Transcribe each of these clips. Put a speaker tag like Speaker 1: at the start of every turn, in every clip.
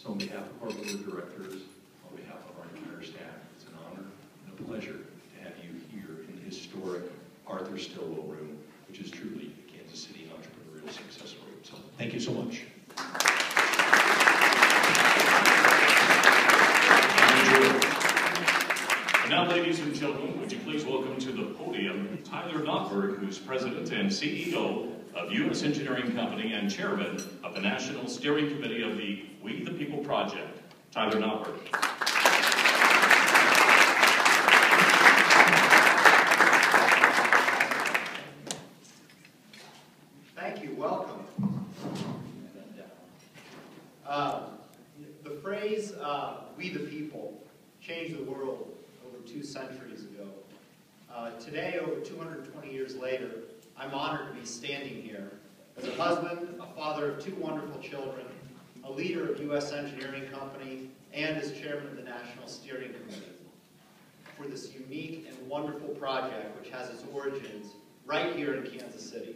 Speaker 1: So on behalf of our board of directors, on behalf of our entire staff, it's an honor and a pleasure to have you here in the historic Arthur Stillwell Room, which is truly a Kansas City entrepreneurial success story. So thank you so much.
Speaker 2: And now, ladies and gentlemen, would you please welcome to the podium Tyler Knopberg, who's President and CEO of U.S. Engineering Company and Chairman of the National Steering Committee of the We the People Project. Tyler Knopberg.
Speaker 3: Thank you. Welcome. The phrase, we the people, changed the world over 2 centuries ago. Today, over 220 years later, I'm honored to be standing here as a husband, a father of 2 wonderful children, a leader of U.S. Engineering Company, and as chairman of the National Steering Committee for this unique and wonderful project which has its origins right here in Kansas City.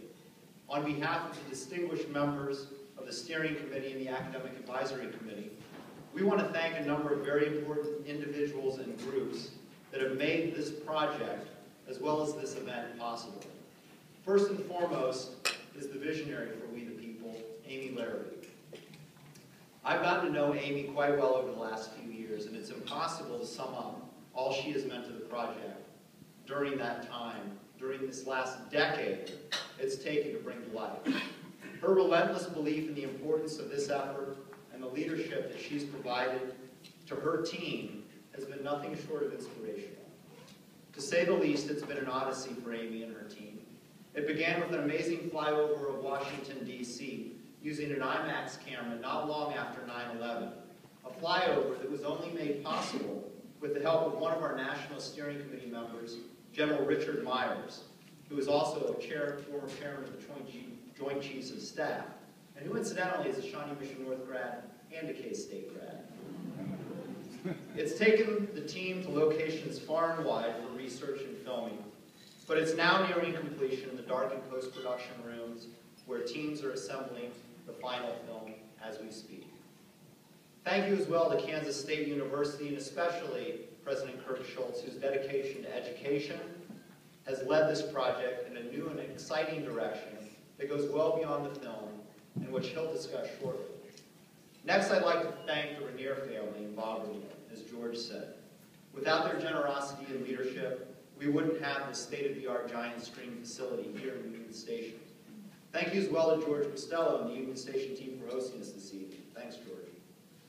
Speaker 3: On behalf of the distinguished members of the Steering Committee and the Academic Advisory Committee, we want to thank a number of very important individuals and groups that have made this project, as well as this event, possible. First and foremost is the visionary for We the People, Amy Larrabee. I've gotten to know Amy quite well over the last few years, and it's impossible to sum up all she has meant to the project during that time, during this last decade it's taken to bring to life. Her relentless belief in the importance of this effort and the leadership that she's provided to her team has been nothing short of inspirational. To say the least, it's been an odyssey for Amy and her team. It began with an amazing flyover of Washington, D.C., using an IMAX camera not long after 9/11, a flyover that was only made possible with the help of one of our National Steering Committee members, General Richard Myers, who is also a former chairman of the Joint Chiefs of Staff, and who incidentally is a Shawnee Mission North grad and a K-State grad. It's taken the team to locations far and wide for research and filming, but it's now nearing completion in the darkened post-production rooms where teams are assembling the final film as we speak. Thank you as well to Kansas State University, and especially President Kirk Schultz, whose dedication to education has led this project in a new and exciting direction that goes well beyond the film, and which he'll discuss shortly. Next, I'd like to thank the Rainier family and Bob Rainier, as George said. Without their generosity and leadership, we wouldn't have the state-of-the-art giant screen facility here in Union Station. Thank you as well to George Costello and the Union Station team for hosting us this evening. Thanks, George.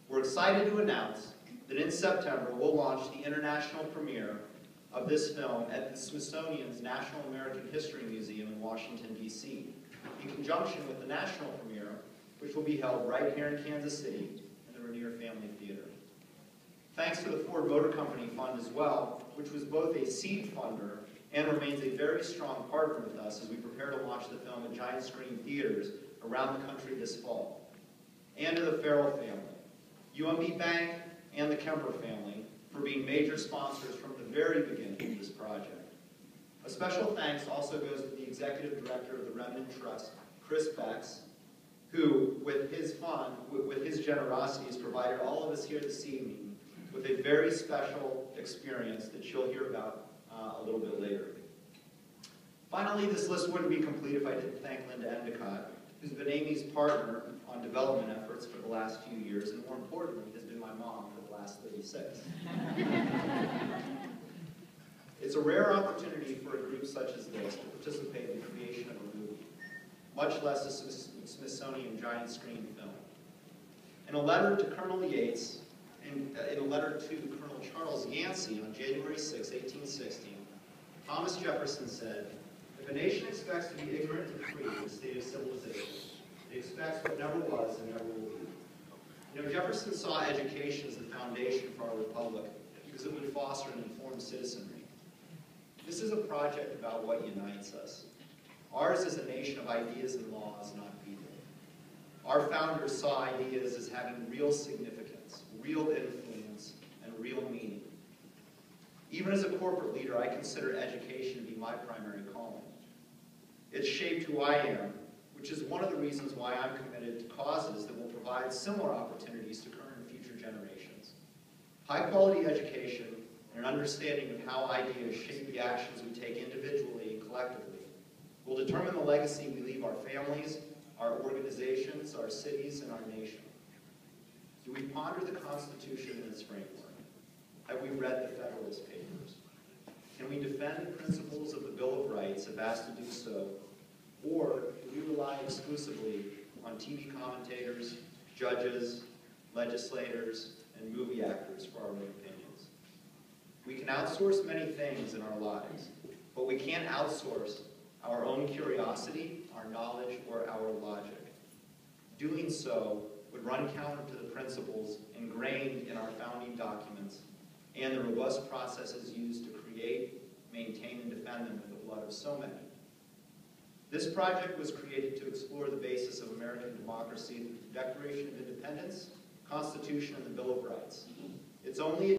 Speaker 3: We're excited to announce that in September, we'll launch the international premiere of this film at the Smithsonian's National American History Museum in Washington, D.C., in conjunction with the national premiere, which will be held right here in Kansas City in the Rainier Family Theater. Thanks to the Ford Motor Company Fund as well, which was both a seed funder and remains a very strong partner with us as we prepare to launch the film at giant screen theaters around the country this fall. And to the Farrell family, UMB Bank, and the Kemper family for being major sponsors from the very beginning of this project. A special thanks also goes to the Executive Director of the Remnant Trust, Chris Becks, who, with his fund, with his generosity, has provided all of us here this evening with a very special experience that you'll hear about a little bit later. Finally, this list wouldn't be complete if I didn't thank Linda Endicott, who's been Amy's partner on development efforts for the last few years, and more importantly, has been my mom for the last 36. It's a rare opportunity for a group such as this to participate in the creation of a movie, much less a Smithsonian giant screen film. In a letter to Colonel Yates, in a letter to Colonel Charles Yancey on January 6, 1816, Thomas Jefferson said, "If a nation expects to be ignorant and free in the state of civilization, it expects what never was and never will be." You know, Jefferson saw education as the foundation for our republic because it would foster an informed citizenry. This is a project about what unites us. Ours is a nation of ideas and laws, not people. Our founders saw ideas as having real significance, real influence, and real meaning. Even as a corporate leader, I consider education to be my primary calling. It's shaped who I am, which is one of the reasons why I'm committed to causes that will provide similar opportunities to current and future generations. High-quality education and an understanding of how ideas shape the actions we take individually and collectively will determine the legacy we leave our families, our organizations, our cities, and our nation. Do we ponder the Constitution and its framework? Have we read the Federalist Papers? Can we defend the principles of the Bill of Rights if asked to do so? Or do we rely exclusively on TV commentators, judges, legislators, and movie actors for our own opinions? We can outsource many things in our lives, but we can't outsource our own curiosity, our knowledge, or our logic. Doing so would run counter to the principles ingrained in our founding documents and the robust processes used to create, maintain, and defend them with the blood of so many. This project was created to explore the basis of American democracy through the Declaration of Independence, Constitution, and the Bill of Rights. It's only